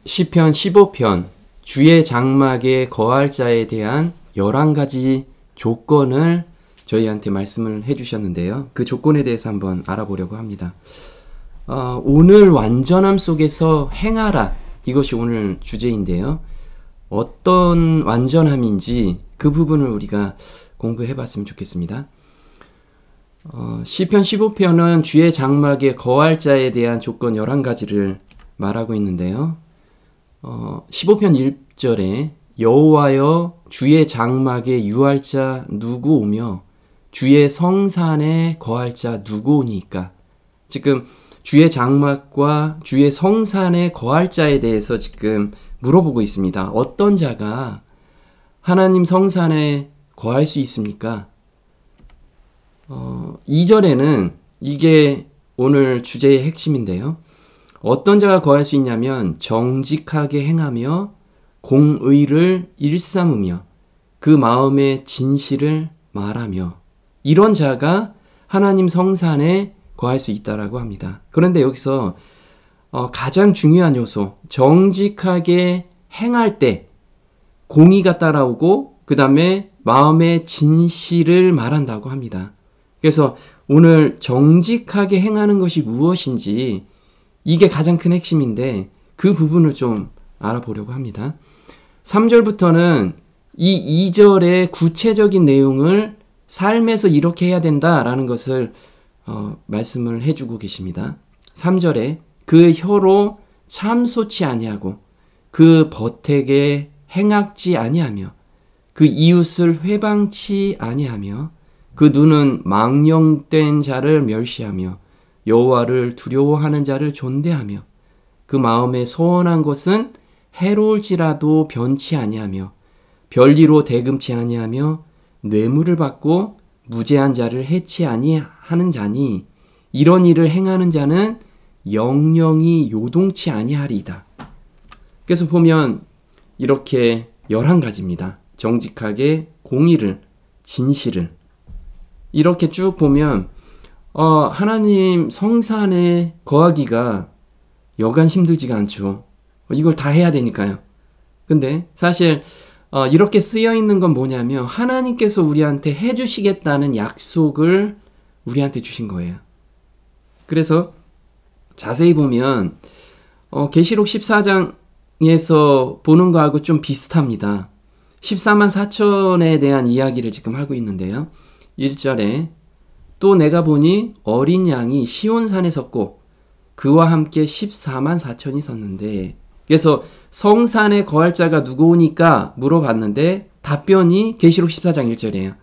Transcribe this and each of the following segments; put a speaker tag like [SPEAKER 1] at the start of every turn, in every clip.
[SPEAKER 1] 시편 15편 주의 장막에 거할 자에 대한 11가지 조건을 저희한테 말씀을 해주셨는데요. 그 조건에 대해서 한번 알아보려고 합니다. 오늘 완전함 속에서 행하라, 이것이 오늘 주제인데요. 어떤 완전함인지 그 부분을 우리가 공부해 봤으면 좋겠습니다. 시편 15편은 주의 장막에 거할 자에 대한 조건 11가지를 말하고 있는데요. 15편 1절에 여호와여 주의 장막에 유할 자 누구 오며 주의 성산에 거할 자 누구 오니까. 지금 주의 장막과 주의 성산에 거할 자에 대해서 지금 물어보고 있습니다. 어떤 자가 하나님 성산에 거할 수 있습니까? 2절에는 이게 오늘 주제의 핵심인데요. 어떤 자가 거할 수 있냐면 정직하게 행하며 공의를 일삼으며 그 마음의 진실을 말하며, 이런 자가 하나님 성산에 거할 수 있다라고 합니다. 그런데 여기서 가장 중요한 요소, 정직하게 행할 때 공의가 따라오고 그 다음에 마음의 진실을 말한다고 합니다. 그래서 오늘 정직하게 행하는 것이 무엇인지, 이게 가장 큰 핵심인데 그 부분을 좀 알아보려고 합니다. 3절부터는 이 2절의 구체적인 내용을 삶에서 이렇게 해야 된다라는 것을 말씀을 해주고 계십니다. 3절에 그 혀로 참소치 아니하고 그 버택에 행악지 아니하며 그 이웃을 회방치 아니하며 그 눈은 망령된 자를 멸시하며 여호와를 두려워하는 자를 존대하며 그 마음에 소원한 것은 해로울지라도 변치 아니하며 별리로 대금치 아니하며 뇌물을 받고 무죄한 자를 해치 아니하는 자니 이런 일을 행하는 자는 영영이 요동치 아니하리이다. 그래서 보면 이렇게 11가지입니다. 정직하게, 공의를, 진실을, 이렇게 쭉 보면 하나님 성산에 거하기가 여간 힘들지가 않죠. 이걸 다 해야 되니까요. 근데 사실 이렇게 쓰여 있는 건 뭐냐면 하나님께서 우리한테 해주시겠다는 약속을 우리한테 주신 거예요. 그래서 자세히 보면 계시록 14장에서 보는 거하고 좀 비슷합니다. 14만 4천에 대한 이야기를 지금 하고 있는데요. 1절에 또 내가 보니 어린 양이 시온산에 섰고 그와 함께 14만 4천이 섰는데, 그래서 성산에 거할 자가 누구 오니까 물어봤는데 답변이 계시록 14장 1절이에요.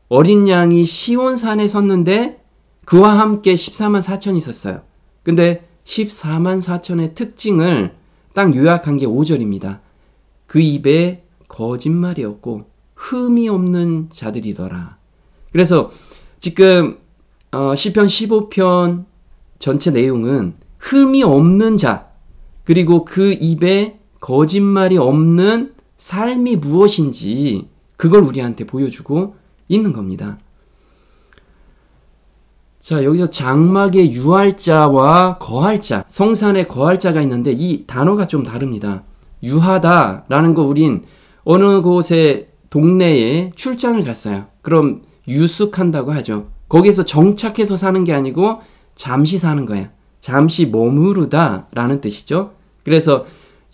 [SPEAKER 1] 어린 양이 시온산에 섰는데 그와 함께 14만 4천이 섰어요. 근데 14만 4천의 특징을 딱 요약한 게 5절입니다. 그 입에 거짓말이 없고 흠이 없는 자들이더라. 그래서 지금 시편 15편 전체 내용은 흠이 없는 자, 그리고 그 입에 거짓말이 없는 삶이 무엇인지 그걸 우리한테 보여주고 있는 겁니다. 자, 여기서 장막에 유할 자와 거할 자, 성산에 거할 자가 있는데 이 단어가 좀 다릅니다. 유하다라는 거, 우린 어느 곳에 동네에 출장을 갔어요. 그럼 유숙한다고 하죠. 거기서 정착해서 사는 게 아니고 잠시 사는 거예요. 잠시 머무르다 라는 뜻이죠. 그래서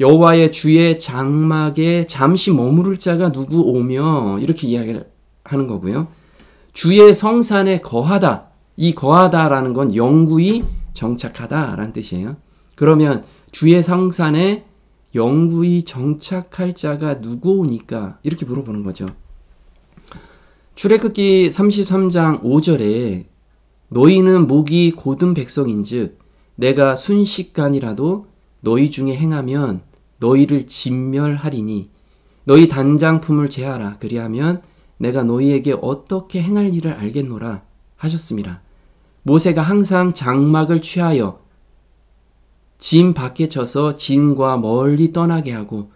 [SPEAKER 1] 여호와의 주의 장막에 잠시 머무를 자가 누구 오며, 이렇게 이야기를 하는 거고요. 주의 성산에 거하다, 이 거하다라는 건 영구히 정착하다 라는 뜻이에요. 그러면 주의 성산에 영구히 정착할 자가 누구 오니까, 이렇게 물어보는 거죠. 출애굽기 33장 5절에 너희는 목이 곧은 백성인즉 내가 순식간이라도 너희 중에 행하면 너희를 진멸하리니 너희 단장품을 제하라. 그리하면 내가 너희에게 어떻게 행할 일을 알겠노라 하셨습니다. 모세가 항상 장막을 취하여 진 밖에 쳐서 진과 멀리 떠나게 하고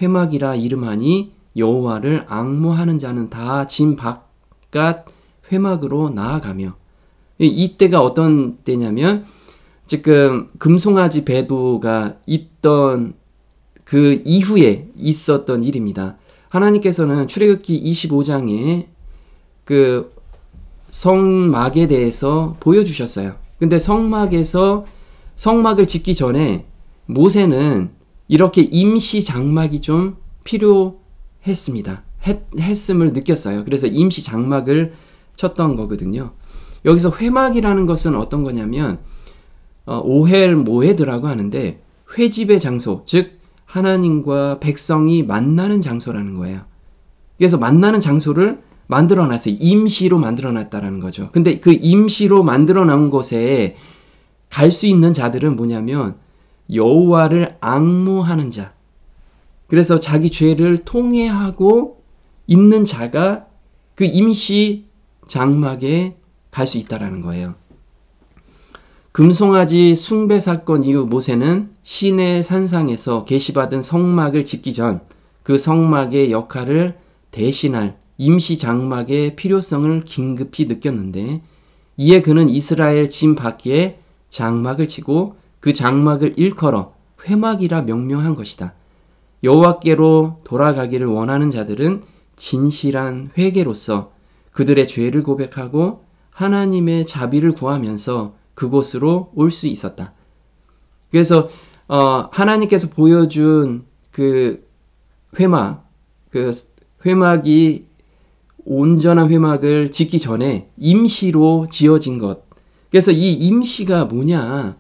[SPEAKER 1] 회막이라 이름하니 여호와를 앙모하는 자는 다 진 바깥 회막으로 나아가며, 이때가 어떤 때냐면 지금 금송아지 배도가 있던 그 이후에 있었던 일입니다. 하나님께서는 출애굽기 25장에 그 성막에 대해서 보여주셨어요. 근데 성막을 짓기 전에 모세는 이렇게 임시 장막이 좀 필요했습니다. 했음을 느꼈어요. 그래서 임시 장막을 쳤던 거거든요. 여기서 회막이라는 것은 어떤 거냐면 오헬 모헤드라고 하는데 회집의 장소, 즉 하나님과 백성이 만나는 장소라는 거예요. 그래서 만나는 장소를 만들어놨어요. 임시로 만들어놨다라는 거죠. 근데 그 임시로 만들어놓은 곳에 갈 수 있는 자들은 뭐냐면 여호와를 앙모하는 자. 그래서 자기 죄를 통회하고 있는 자가 그 임시 장막에 갈 수 있다라는 거예요. 금송아지 숭배 사건 이후 모세는 시내 산상에서 계시받은 성막을 짓기 전 그 성막의 역할을 대신할 임시 장막의 필요성을 긴급히 느꼈는데 이에 그는 이스라엘 진 밖에 장막을 치고 그 장막을 일컬어 회막이라 명명한 것이다. 여호와께로 돌아가기를 원하는 자들은 진실한 회개로서 그들의 죄를 고백하고 하나님의 자비를 구하면서 그곳으로 올 수 있었다. 그래서 하나님께서 보여준 그 회막이 온전한 회막을 짓기 전에 임시로 지어진 것. 그래서 이 임시가 뭐냐?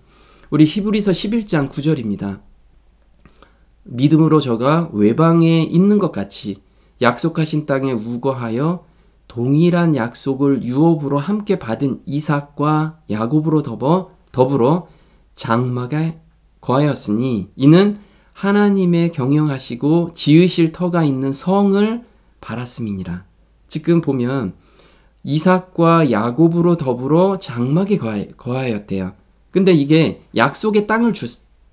[SPEAKER 1] 우리 히브리서 11장 9절입니다. 믿음으로 저가 외방에 있는 것 같이 약속하신 땅에 우거하여 동일한 약속을 유업으로 함께 받은 이삭과 야곱으로 더불어 장막에 거하였으니 이는 하나님의 경영하시고 지으실 터가 있는 성을 바랐음이니라. 지금 보면 이삭과 야곱으로 더불어 장막에 거하였대요. 근데 이게 약속의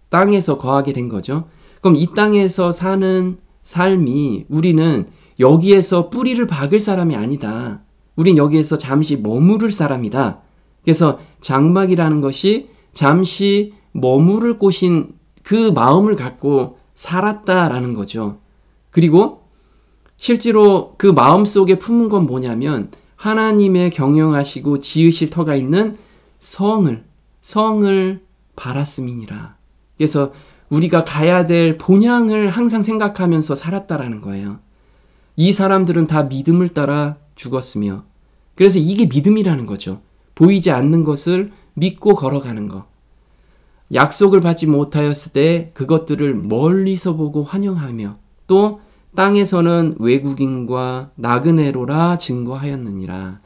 [SPEAKER 1] 땅에서 거하게 된 거죠. 그럼 이 땅에서 사는 삶이 우리는 여기에서 뿌리를 박을 사람이 아니다. 우린 여기에서 잠시 머무를 사람이다. 그래서 장막이라는 것이 잠시 머무를 곳인 그 마음을 갖고 살았다라는 거죠. 그리고 실제로 그 마음 속에 품은 건 뭐냐면 하나님의 경영하시고 지으실 터가 있는 성을 바랐음이니라. 그래서 우리가 가야 될 본향을 항상 생각하면서 살았다라는 거예요. 이 사람들은 다 믿음을 따라 죽었으며 그래서 이게 믿음이라는 거죠. 보이지 않는 것을 믿고 걸어가는 거. 약속을 받지 못하였을 때 그것들을 멀리서 보고 환영하며 또 땅에서는 외국인과 나그네로라 증거하였느니라.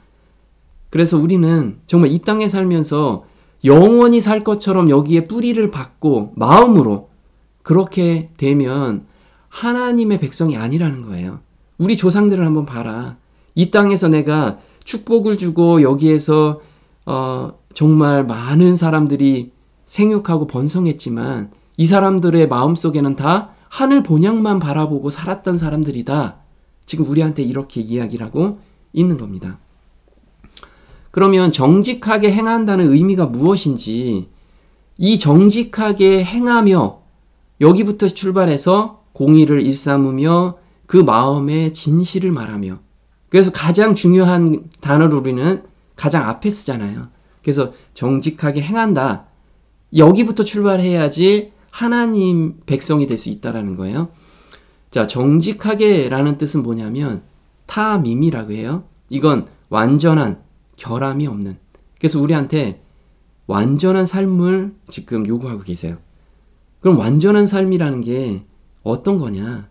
[SPEAKER 1] 그래서 우리는 정말 이 땅에 살면서 영원히 살 것처럼 여기에 뿌리를 박고 마음으로 그렇게 되면 하나님의 백성이 아니라는 거예요. 우리 조상들을 한번 봐라. 이 땅에서 내가 축복을 주고 여기에서 정말 많은 사람들이 생육하고 번성했지만 이 사람들의 마음속에는 다 하늘 본향만 바라보고 살았던 사람들이다. 지금 우리한테 이렇게 이야기를 하고 있는 겁니다. 그러면 정직하게 행한다는 의미가 무엇인지 이 정직하게 행하며 여기부터 출발해서 공의를 일삼으며 그 마음의 진실을 말하며 그래서 가장 중요한 단어를 우리는 가장 앞에 쓰잖아요. 그래서 정직하게 행한다. 여기부터 출발해야지 하나님 백성이 될 수 있다라는 거예요. 자, 정직하게라는 뜻은 뭐냐면 타밈이라고 해요. 이건 완전한 결함이 없는. 그래서 우리한테 완전한 삶을 지금 요구하고 계세요. 그럼 완전한 삶이라는 게 어떤 거냐?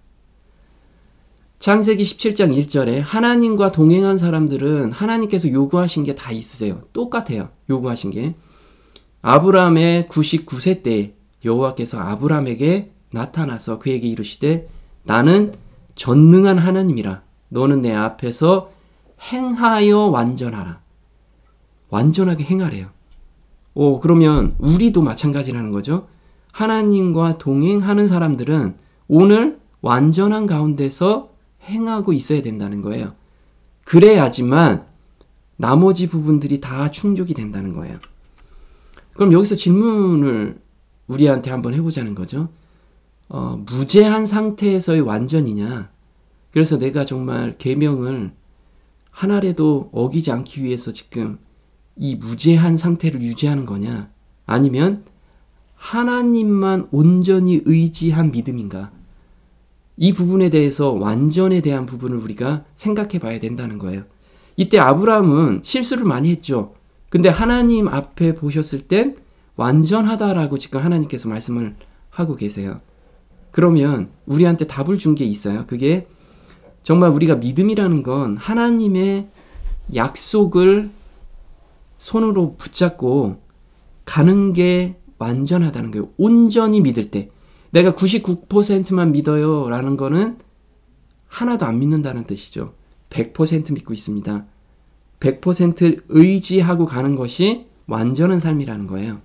[SPEAKER 1] 창세기 17장 1절에 하나님과 동행한 사람들은 하나님께서 요구하신 게 다 있으세요. 똑같아요. 요구하신 게. 아브라함의 99세 때 여호와께서 아브라함에게 나타나서 그에게 이르시되 나는 전능한 하나님이라. 너는 내 앞에서 행하여 완전하라. 완전하게 행하래요. 그러면 우리도 마찬가지라는 거죠. 하나님과 동행하는 사람들은 오늘 완전한 가운데서 행하고 있어야 된다는 거예요. 그래야지만 나머지 부분들이 다 충족이 된다는 거예요. 그럼 여기서 질문을 우리한테 한번 해보자는 거죠. 무죄한 상태에서의 완전이냐? 그래서 내가 정말 계명을 하나라도 어기지 않기 위해서 지금 이 무죄한 상태를 유지하는 거냐? 아니면 하나님만 온전히 의지한 믿음인가? 이 부분에 대해서 완전에 대한 부분을 우리가 생각해 봐야 된다는 거예요. 이때 아브라함은 실수를 많이 했죠. 근데 하나님 앞에 보셨을 땐 완전하다라고 지금 하나님께서 말씀을 하고 계세요. 그러면 우리한테 답을 준 게 있어요. 그게 정말 우리가 믿음이라는 건 하나님의 약속을 손으로 붙잡고 가는 게 완전하다는 거예요. 온전히 믿을 때. 내가 99%만 믿어요 라는 거는 하나도 안 믿는다는 뜻이죠. 100% 믿고 있습니다. 100% 의지하고 가는 것이 완전한 삶이라는 거예요.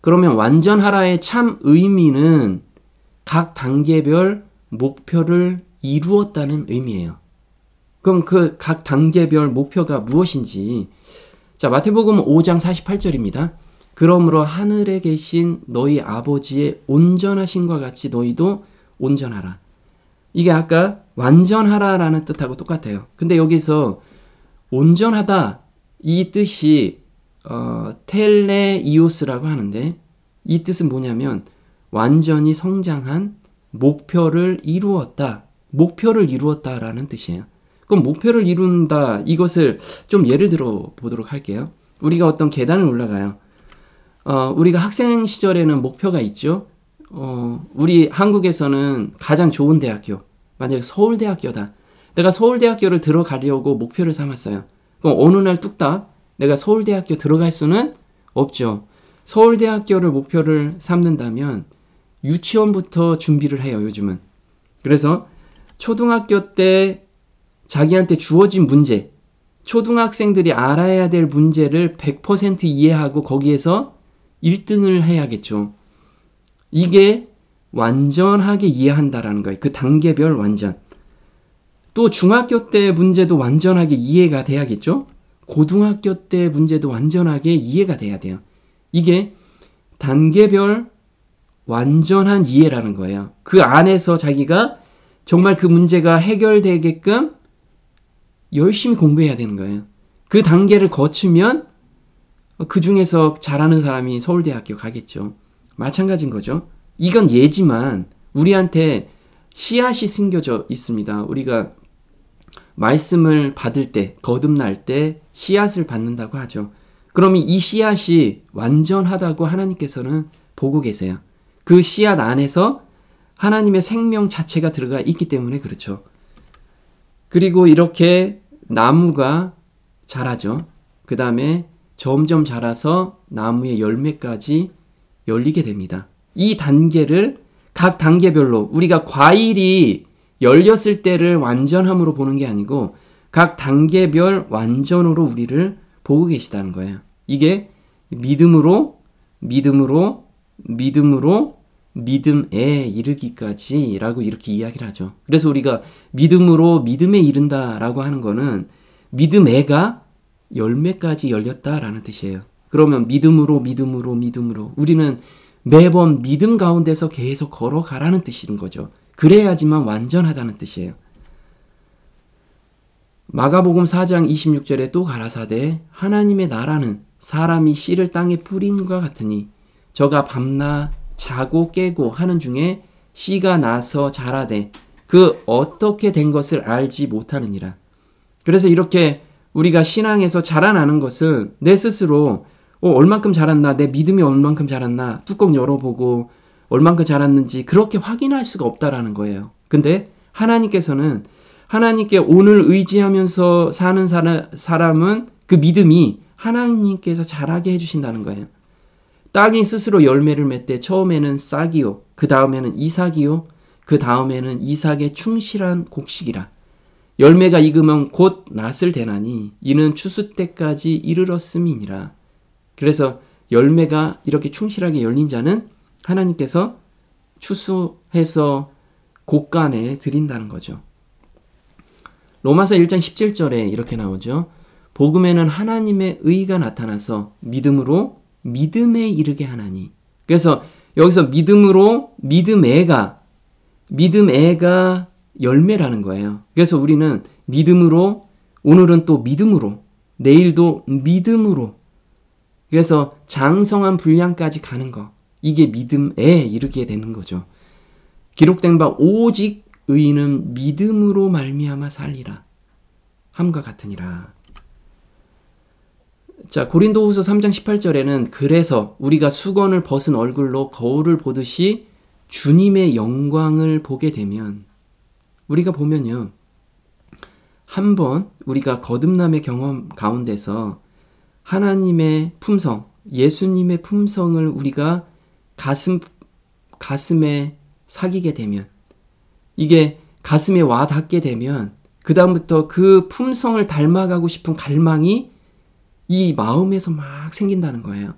[SPEAKER 1] 그러면 완전하라의 참 의미는 각 단계별 목표를 이루었다는 의미예요. 그럼 그 각 단계별 목표가 무엇인지, 자, 마태복음 5장 48절입니다. 그러므로 하늘에 계신 너희 아버지의 온전하심과 같이 너희도 온전하라. 이게 아까 완전하라라는 뜻하고 똑같아요. 근데 여기서 온전하다 이 뜻이 텔레이오스라고 하는데, 이 뜻은 뭐냐면 완전히 성장한 목표를 이루었다. 목표를 이루었다라는 뜻이에요. 그럼 목표를 이룬다, 이것을 좀 예를 들어 보도록 할게요. 우리가 어떤 계단을 올라가요. 우리가 학생 시절에는 목표가 있죠. 우리 한국에서는 가장 좋은 대학교, 만약에 서울대학교다. 내가 서울대학교를 들어가려고 목표를 삼았어요. 그럼 어느 날 뚝딱 내가 서울대학교 들어갈 수는 없죠. 서울대학교를 목표를 삼는다면 유치원부터 준비를 해요, 요즘은. 그래서 초등학교 때 자기한테 주어진 문제, 초등학생들이 알아야 될 문제를 100% 이해하고 거기에서 1등을 해야겠죠. 이게 완전하게 이해한다라는 거예요. 그 단계별 완전. 또 중학교 때 문제도 완전하게 이해가 돼야겠죠. 고등학교 때 문제도 완전하게 이해가 돼야 돼요. 이게 단계별 완전한 이해라는 거예요. 그 안에서 자기가 정말 그 문제가 해결되게끔 열심히 공부해야 되는 거예요. 그 단계를 거치면 그 중에서 잘하는 사람이 서울대학교 가겠죠. 마찬가지인 거죠. 이건 예지만 우리한테 씨앗이 숨겨져 있습니다. 우리가 말씀을 받을 때, 거듭날 때 씨앗을 받는다고 하죠. 그러면 이 씨앗이 완전하다고 하나님께서는 보고 계세요. 그 씨앗 안에서 하나님의 생명 자체가 들어가 있기 때문에 그렇죠. 그리고 이렇게 나무가 자라죠. 그 다음에 점점 자라서 나무의 열매까지 열리게 됩니다. 이 단계를 각 단계별로, 우리가 과일이 열렸을 때를 완전함으로 보는 게 아니고 각 단계별 완전으로 우리를 보고 계시다는 거예요. 이게 믿음으로 믿음에 이르기까지 라고 이렇게 이야기를 하죠. 그래서 우리가 믿음으로 믿음에 이른다라고 하는 거는 믿음에가 열매까지 열렸다라는 뜻이에요. 그러면 믿음으로 우리는 매번 믿음 가운데서 계속 걸어가라는 뜻인 거죠. 그래야지만 완전하다는 뜻이에요. 마가복음 4장 26절에 또 가라사대 하나님의 나라는 사람이 씨를 땅에 뿌림과 같으니 저가 밤낮 자고 깨고 하는 중에 씨가 나서 자라되 그 어떻게 된 것을 알지 못하느니라. 그래서 이렇게 우리가 신앙에서 자라나는 것은 내 스스로 얼만큼 자랐나, 내 믿음이 얼만큼 자랐나 뚜껑 열어보고 얼만큼 자랐는지 그렇게 확인할 수가 없다라는 거예요. 근데 하나님께서는 하나님께 오늘 의지하면서 사는 사람은 그 믿음이 하나님께서 자라게 해주신다는 거예요. 땅이 스스로 열매를 맺되 처음에는 싹이요, 그 다음에는 이삭이요, 그 다음에는 이삭의 충실한 곡식이라. 열매가 익으면 곧 낫을 대나니 이는 추수 때까지 이르렀음이니라. 그래서 열매가 이렇게 충실하게 열린 자는 하나님께서 추수해서 곡간에 드린다는 거죠. 로마서 1장 17절에 이렇게 나오죠. 복음에는 하나님의 의가 나타나서 믿음으로 믿음에 이르게 하나니. 그래서 여기서 믿음애가 열매라는 거예요. 그래서 우리는 믿음으로, 오늘은 또 믿음으로, 내일도 믿음으로, 그래서 장성한 분량까지 가는 거, 이게 믿음에 이르게 되는 거죠. 기록된 바 오직 의인은 믿음으로 말미암아 살리라 함과 같으니라. 자, 고린도후서 3장 18절에는 그래서 우리가 수건을 벗은 얼굴로 거울을 보듯이 주님의 영광을 보게 되면, 우리가 보면요, 한번 우리가 거듭남의 경험 가운데서 하나님의 품성, 예수님의 품성을 우리가 가슴에 사귀게 되면, 이게 가슴에 와 닿게 되면 그 다음부터 그 품성을 닮아가고 싶은 갈망이 이 마음에서 막 생긴다는 거예요.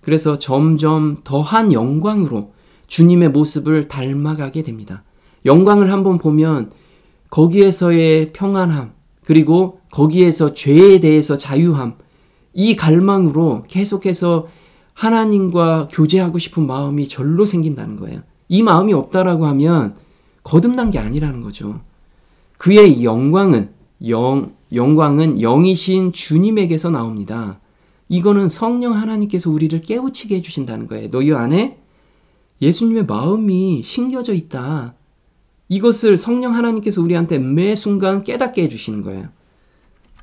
[SPEAKER 1] 그래서 점점 더한 영광으로 주님의 모습을 닮아가게 됩니다. 영광을 한번 보면 거기에서의 평안함, 그리고 거기에서 죄에 대해서 자유함, 이 갈망으로 계속해서 하나님과 교제하고 싶은 마음이 절로 생긴다는 거예요. 이 마음이 없다라고 하면 거듭난 게 아니라는 거죠. 그의 영광은 영이신 주님에게서 나옵니다. 이거는 성령 하나님께서 우리를 깨우치게 해주신다는 거예요. 너희 안에 예수님의 마음이 심겨져 있다. 이것을 성령 하나님께서 우리한테 매 순간 깨닫게 해주시는 거예요.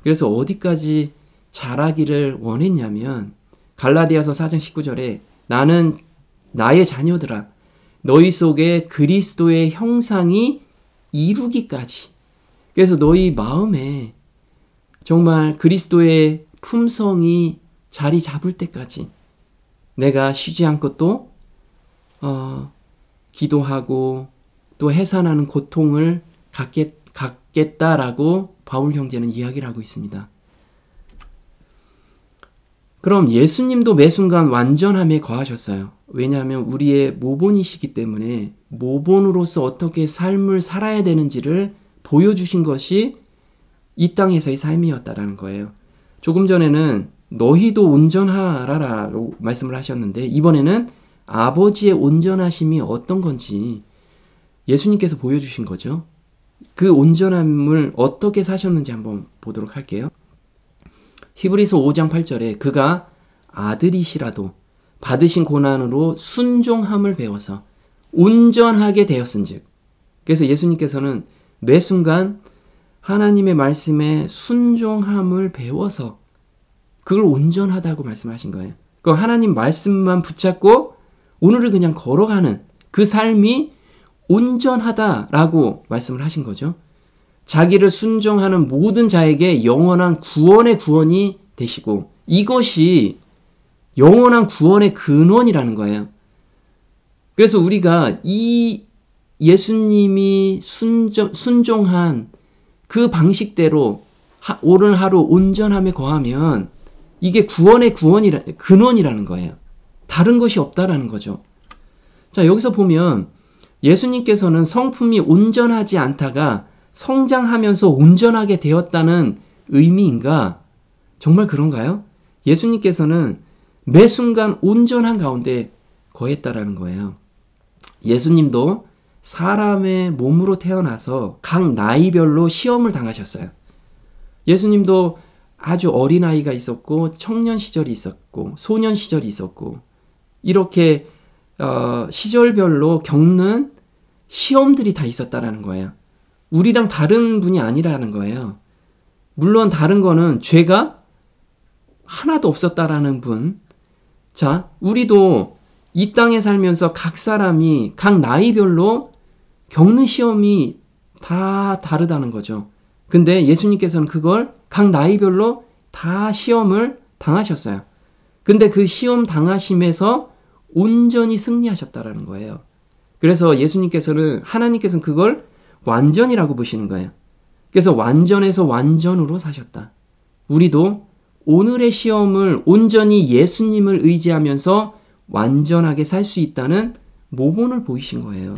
[SPEAKER 1] 그래서 어디까지 자라기를 원했냐면 갈라디아서 4장 19절에 나는 나의 자녀들아 너희 속에 그리스도의 형상이 이루기까지. 그래서 너희 마음에 정말 그리스도의 품성이 자리 잡을 때까지 내가 쉬지 않고 또 기도하고 또 해산하는 고통을 갖겠다라고 바울 형제는 이야기를 하고 있습니다. 그럼 예수님도 매 순간 완전함에 거하셨어요. 왜냐하면 우리의 모본이시기 때문에 모본으로서 어떻게 삶을 살아야 되는지를 보여주신 것이 이 땅에서의 삶이었다라는 거예요. 조금 전에는 너희도 온전하라라고 말씀을 하셨는데 이번에는 아버지의 온전하심이 어떤 건지 예수님께서 보여주신 거죠. 그 온전함을 어떻게 사셨는지 한번 보도록 할게요. 히브리서 5장 8절에 그가 아들이시라도 받으신 고난으로 순종함을 배워서 온전하게 되었은즉. 그래서 예수님께서는 매 순간 하나님의 말씀에 순종함을 배워서 그걸 온전하다고 말씀하신 거예요. 그 하나님 말씀만 붙잡고 오늘을 그냥 걸어가는 그 삶이 온전하다라고 말씀을 하신 거죠. 자기를 순종하는 모든 자에게 영원한 구원의 구원이 되시고 이것이 영원한 구원의 근원이라는 거예요. 그래서 우리가 이 예수님이 순종한 그 방식대로 오늘 하루 온전함에 거하면 이게 구원의 근원이라는 거예요. 다른 것이 없다라는 거죠. 자, 여기서 보면 예수님께서는 성품이 온전하지 않다가 성장하면서 온전하게 되었다는 의미인가? 정말 그런가요? 예수님께서는 매 순간 온전한 가운데 거했다라는 거예요. 예수님도 사람의 몸으로 태어나서 각 나이별로 시험을 당하셨어요. 예수님도 아주 어린아이가 있었고 청년 시절이 있었고 소년 시절이 있었고 이렇게 시절별로 겪는 시험들이 다 있었다라는 거예요. 우리랑 다른 분이 아니라는 거예요. 물론 다른 거는 죄가 하나도 없었다라는 분. 자, 우리도 이 땅에 살면서 각 사람이 각 나이별로 겪는 시험이 다 다르다는 거죠. 근데 예수님께서는 그걸 각 나이별로 다 시험을 당하셨어요. 근데 그 시험 당하심에서 온전히 승리하셨다라는 거예요. 그래서 예수님께서는 하나님께서는 그걸 완전이라고 보시는 거예요. 그래서 완전에서 완전으로 사셨다. 우리도 오늘의 시험을 온전히 예수님을 의지하면서 완전하게 살 수 있다는 모본을 보이신 거예요.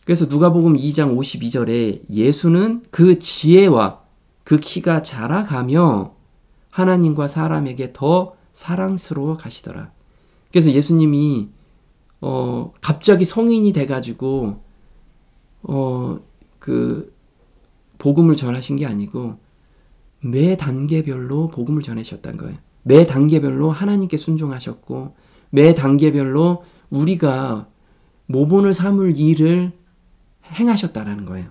[SPEAKER 1] 그래서 누가복음 2장 52절에 예수는 그 지혜와 그 키가 자라가며 하나님과 사람에게 더 사랑스러워 가시더라. 그래서 예수님이 갑자기 성인이 돼가지고 그 복음을 전하신 게 아니고 매 단계별로 복음을 전하셨다는 거예요. 매 단계별로 하나님께 순종하셨고 매 단계별로 우리가 모본을 삼을 일을 행하셨다라는 거예요.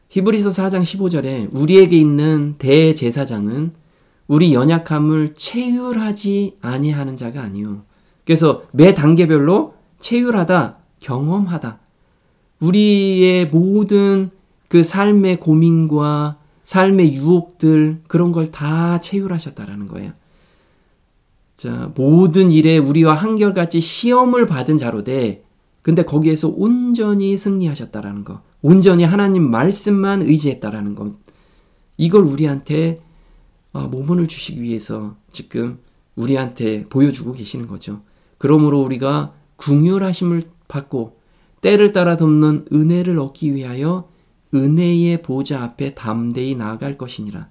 [SPEAKER 1] 히브리서 4장 15절에 우리에게 있는 대제사장은 우리 연약함을 체휼하지 아니하는 자가 아니요. 그래서 매 단계별로 체휼하다, 경험하다. 우리의 모든 그 삶의 고민과 삶의 유혹들 그런 걸 다 체휼하셨다라는 거예요. 자, 모든 일에 우리와 한결같이 시험을 받은 자로되 근데 거기에서 온전히 승리하셨다라는 거. 온전히 하나님 말씀만 의지했다라는 것. 이걸 우리한테 모본을 주시기 위해서 지금 우리한테 보여주고 계시는 거죠. 그러므로 우리가 긍휼하심을 받고 때를 따라 돕는 은혜를 얻기 위하여 은혜의 보좌 앞에 담대히 나아갈 것이니라.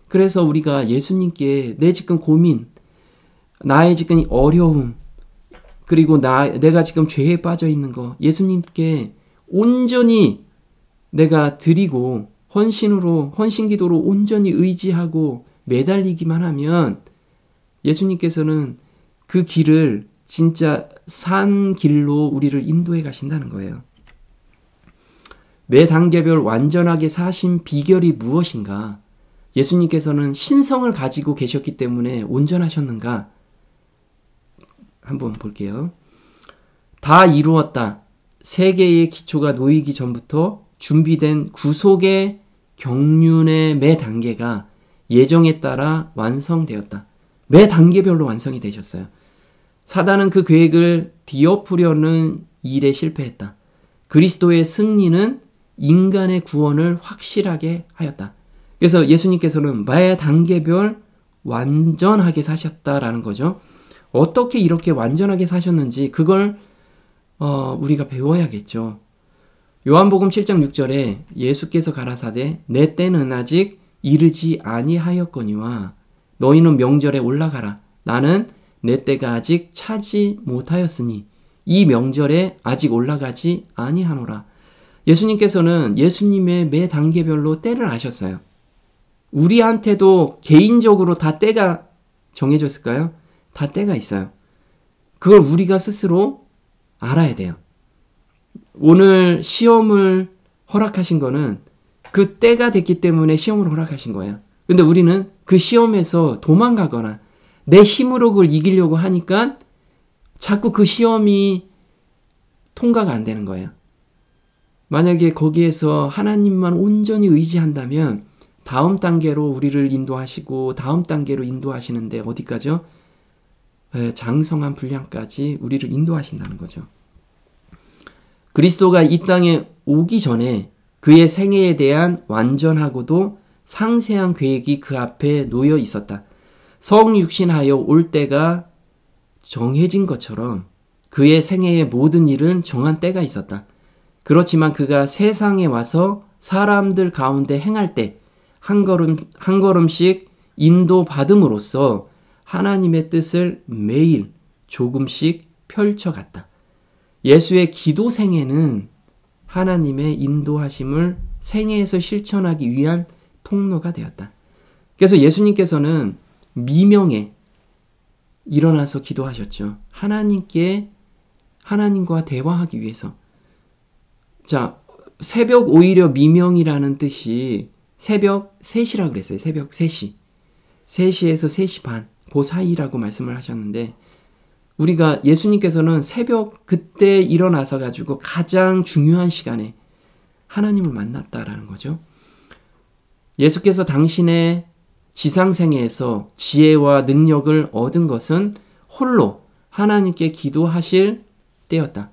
[SPEAKER 1] 그래서 우리가 예수님께 내 지금 고민, 나의 지금 어려움, 그리고 내가 지금 죄에 빠져 있는 거 예수님께 온전히 내가 드리고 헌신기도로 온전히 의지하고 매달리기만 하면 예수님께서는 그 길을 진짜 산 길로 우리를 인도해 가신다는 거예요. 매 단계별 완전하게 사신 비결이 무엇인가? 예수님께서는 신성을 가지고 계셨기 때문에 온전하셨는가? 한번 볼게요. 다 이루었다. 세계의 기초가 놓이기 전부터 준비된 구속의 경륜의 매 단계가 예정에 따라 완성되었다. 매 단계별로 완성이 되셨어요. 사단은 그 계획을 뒤엎으려는 일에 실패했다. 그리스도의 승리는 인간의 구원을 확실하게 하였다. 그래서 예수님께서는 매 단계별 완전하게 사셨다라는 거죠. 어떻게 이렇게 완전하게 사셨는지 그걸 우리가 배워야겠죠. 요한복음 7장 6절에 예수께서 가라사대 내 때는 아직 이르지 아니하였거니와 너희는 명절에 올라가라. 나는 내 때가 아직 차지 못하였으니 이 명절에 아직 올라가지 아니하노라. 예수님께서는 예수님의 매 단계별로 때를 아셨어요. 우리한테도 개인적으로 다 때가 정해졌을까요? 다 때가 있어요. 그걸 우리가 스스로 알아야 돼요. 오늘 시험을 허락하신 거는 그 때가 됐기 때문에 시험을 허락하신 거예요. 근데 우리는 그 시험에서 도망가거나 내 힘으로 그걸 이기려고 하니까 자꾸 그 시험이 통과가 안 되는 거예요. 만약에 거기에서 하나님만 온전히 의지한다면 다음 단계로 우리를 인도하시고 다음 단계로 인도하시는데 어디까지요? 장성한 분량까지 우리를 인도하신다는 거죠. 그리스도가 이 땅에 오기 전에 그의 생애에 대한 완전하고도 상세한 계획이 그 앞에 놓여 있었다. 성육신하여 올 때가 정해진 것처럼 그의 생애의 모든 일은 정한 때가 있었다. 그렇지만 그가 세상에 와서 사람들 가운데 행할 때 한 걸음씩 인도받음으로써 하나님의 뜻을 매일 조금씩 펼쳐갔다. 예수의 기도 생애는 하나님의 인도하심을 생애에서 실천하기 위한 통로가 되었다. 그래서 예수님께서는 미명에 일어나서 기도하셨죠. 하나님과 대화하기 위해서. 자, 새벽 오히려 미명이라는 뜻이 새벽 3시라고 그랬어요. 새벽 3시. 3시에서 3시 반. 그 사이라고 말씀을 하셨는데 우리가 예수님께서는 새벽 그때 일어나서 가지고 가장 중요한 시간에 하나님을 만났다라는 거죠. 예수께서 당신의 지상생애에서 지혜와 능력을 얻은 것은 홀로 하나님께 기도하실 때였다.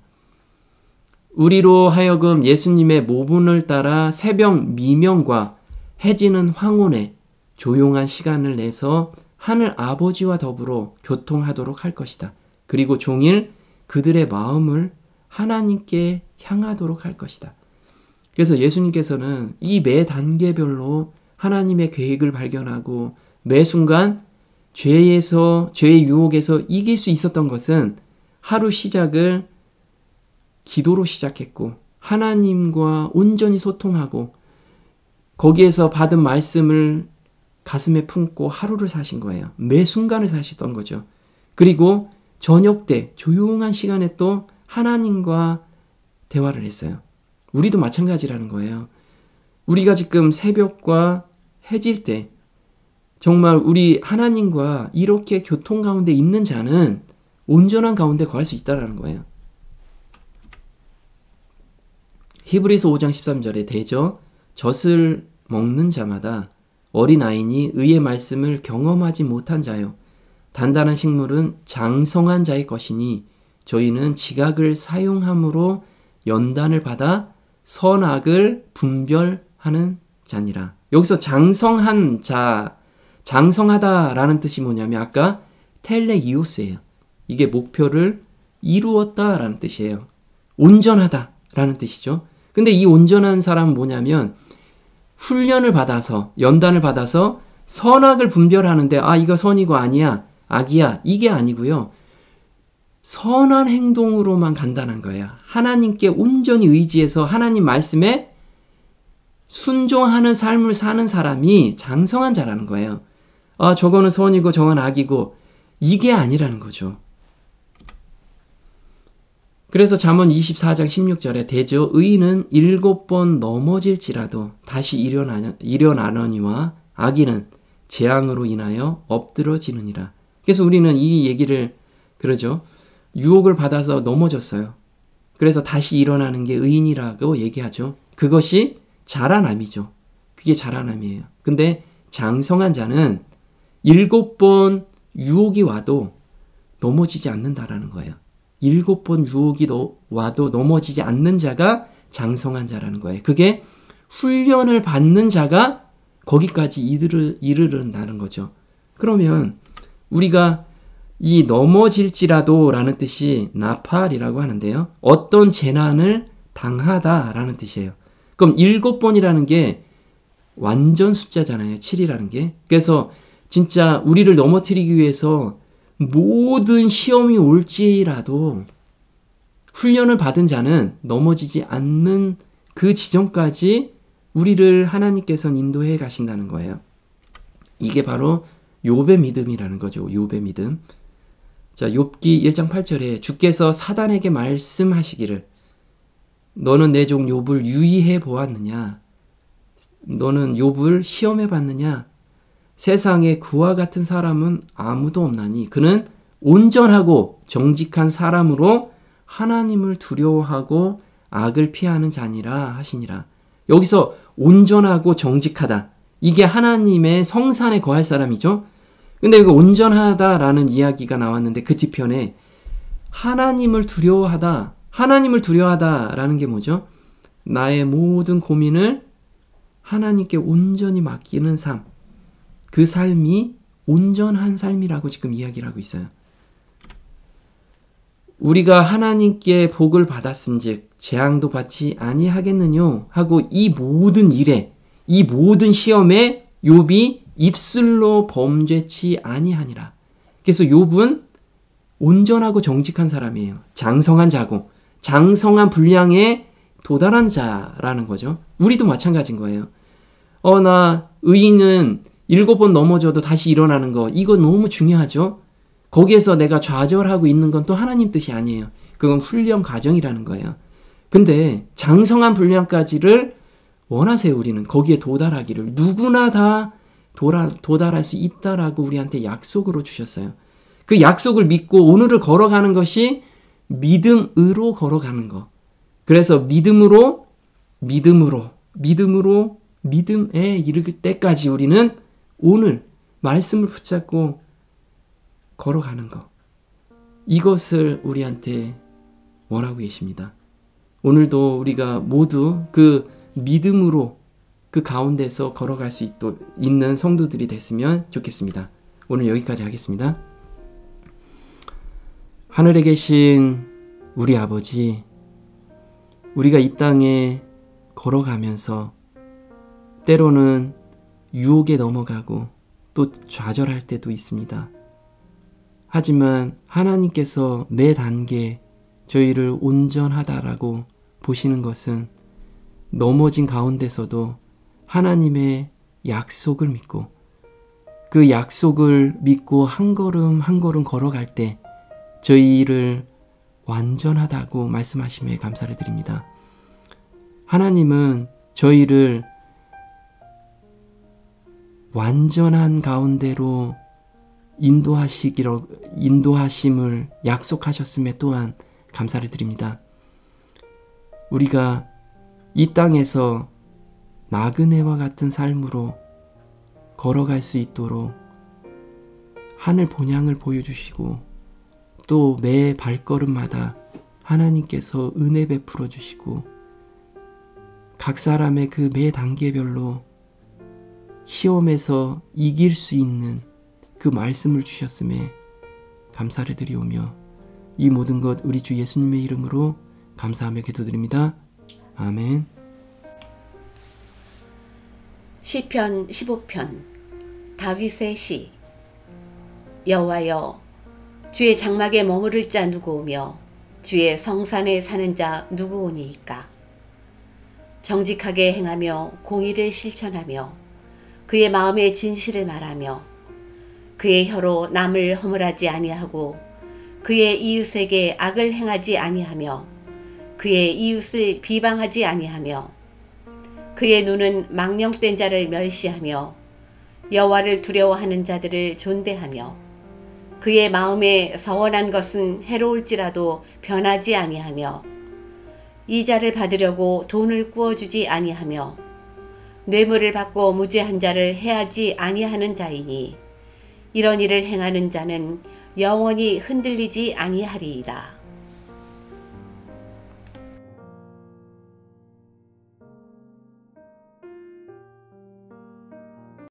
[SPEAKER 1] 우리로 하여금 예수님의 모분을 따라 새벽 미명과 해지는 황혼에 조용한 시간을 내서 하늘 아버지와 더불어 교통하도록 할 것이다. 그리고 종일 그들의 마음을 하나님께 향하도록 할 것이다. 그래서 예수님께서는 이 매 단계별로 하나님의 계획을 발견하고 매 순간 죄의 유혹에서 이길 수 있었던 것은 하루 시작을 기도로 시작했고 하나님과 온전히 소통하고 거기에서 받은 말씀을 가슴에 품고 하루를 사신 거예요. 매 순간을 사시던 거죠. 그리고 저녁 때 조용한 시간에 또 하나님과 대화를 했어요. 우리도 마찬가지라는 거예요. 우리가 지금 새벽과 해질 때 정말 우리 하나님과 이렇게 교통 가운데 있는 자는 온전한 가운데 거할 수 있다는 거예요. 히브리서 5장 13절에 대저 젖을 먹는 자마다 어린아이니 의의 말씀을 경험하지 못한 자요. 단단한 식물은 장성한 자의 것이니 저희는 지각을 사용함으로 연단을 받아 선악을 분별하는 자니라. 여기서 장성한 자, 장성하다라는 뜻이 뭐냐면 아까 텔레이오스예요. 이게 목표를 이루었다라는 뜻이에요. 온전하다라는 뜻이죠. 근데 이 온전한 사람은 뭐냐면 훈련을 받아서 연단을 받아서 선악을 분별하는데 이거 선이고 아니야 악이야 이게 아니고요. 선한 행동으로만 간다는 거예요. 하나님께 온전히 의지해서 하나님 말씀에 순종하는 삶을 사는 사람이 장성한 자라는 거예요. 저거는 선이고 저건 악이고 이게 아니라는 거죠. 그래서 잠언 24장 16절에 대저 의인은 7번 넘어질지라도 다시 일어나느니와 악인은 재앙으로 인하여 엎드러지느니라. 그래서 우리는 이 얘기를 그러죠. 유혹을 받아서 넘어졌어요. 그래서 다시 일어나는 게 의인이라고 얘기하죠. 그것이 자라남이죠. 그게 자라남이에요. 근데 장성한 자는 7번 유혹이 와도 넘어지지 않는다라는 거예요. 7번 유혹이 와도 넘어지지 않는 자가 장성한 자라는 거예요. 그게 훈련을 받는 자가 거기까지 이르른다는 거죠. 그러면 우리가 이 넘어질지라도 라는 뜻이 나팔이라고 하는데요. 어떤 재난을 당하다라는 뜻이에요. 그럼 7번이라는 게 완전 숫자잖아요. 7이라는 게. 그래서 진짜 우리를 넘어뜨리기 위해서 모든 시험이 올지라도 훈련을 받은 자는 넘어지지 않는 그 지점까지 우리를 하나님께서는 인도해 가신다는 거예요. 이게 바로 욥의 믿음이라는 거죠. 욥의 믿음. 자, 욥기 1장 8절에 주께서 사단에게 말씀하시기를 너는 내 종 욥을 유의해 보았느냐? 너는 욥을 시험해 봤느냐? 세상에 그와 같은 사람은 아무도 없나니 그는 온전하고 정직한 사람으로 하나님을 두려워하고 악을 피하는 자니라 하시니라. 여기서 온전하고 정직하다. 이게 하나님의 성산에 거할 사람이죠. 근데 이거 온전하다라는 이야기가 나왔는데 그 뒤편에 하나님을 두려워하다. 하나님을 두려워하다라는 게 뭐죠? 나의 모든 고민을 하나님께 온전히 맡기는 삶. 그 삶이 온전한 삶이라고 지금 이야기를 하고 있어요. 우리가 하나님께 복을 받았은즉 재앙도 받지 아니하겠느뇨 하고 이 모든 일에 이 모든 시험에 욥이 입술로 범죄치 아니하니라. 그래서 욥은 온전하고 정직한 사람이에요. 장성한 자고 장성한 분량에 도달한 자라는 거죠. 우리도 마찬가지인 거예요. 나 의인은 7번 넘어져도 다시 일어나는 거 이거 너무 중요하죠. 거기에서 내가 좌절하고 있는 건 또 하나님 뜻이 아니에요. 그건 훈련 과정이라는 거예요. 근데 장성한 분량까지를 원하세요. 우리는 거기에 도달하기를 누구나 다 도달할 수 있다라고 우리한테 약속으로 주셨어요. 그 약속을 믿고 오늘을 걸어가는 것이 믿음으로 걸어가는 거. 그래서 믿음에 이르길 때까지 우리는 오늘 말씀을 붙잡고 걸어가는 거. 이것을 우리한테 원하고 계십니다. 오늘도 우리가 모두 그 믿음으로 그 가운데서 걸어갈 수 있는 성도들이 됐으면 좋겠습니다. 오늘 여기까지 하겠습니다. 하늘에 계신 우리 아버지, 우리가 이 땅에 걸어가면서 때로는 유혹에 넘어가고 또 좌절할 때도 있습니다. 하지만 하나님께서 매 단계 저희를 온전하다라고 보시는 것은 넘어진 가운데서도 하나님의 약속을 믿고 그 약속을 믿고 한 걸음 한 걸음 걸어갈 때 저희를 완전하다고 말씀하심에 감사를 드립니다. 하나님은 저희를 완전한 가운데로 인도하심을 약속하셨음에 또한 감사를 드립니다. 우리가 이 땅에서 나그네와 같은 삶으로 걸어갈 수 있도록 하늘 본향을 보여주시고 또 매 발걸음마다 하나님께서 은혜 베풀어 주시고 각 사람의 그 매 단계별로 시험에서 이길 수 있는 그 말씀을 주셨음에 감사를 드리오며 이 모든 것 우리 주 예수님의 이름으로 감사하며 기도드립니다. 아멘.
[SPEAKER 2] 시편 15편 다윗의 시. 여호와여, 주의 장막에 머무를 자 누구오며 주의 성산에 사는 자 누구오니이까. 정직하게 행하며 공의를 실천하며 그의 마음의 진실을 말하며 그의 혀로 남을 허물하지 아니하고 그의 이웃에게 악을 행하지 아니하며 그의 이웃을 비방하지 아니하며 그의 눈은 망령된 자를 멸시하며 여호와를 두려워하는 자들을 존대하며 그의 마음에 서원한 것은 해로울지라도 변하지 아니하며 이자를 받으려고 돈을 꾸어주지 아니하며 뇌물을 받고 무죄한 자를 해하지 아니하는 자이니 이런 일을 행하는 자는 영원히 흔들리지 아니하리이다.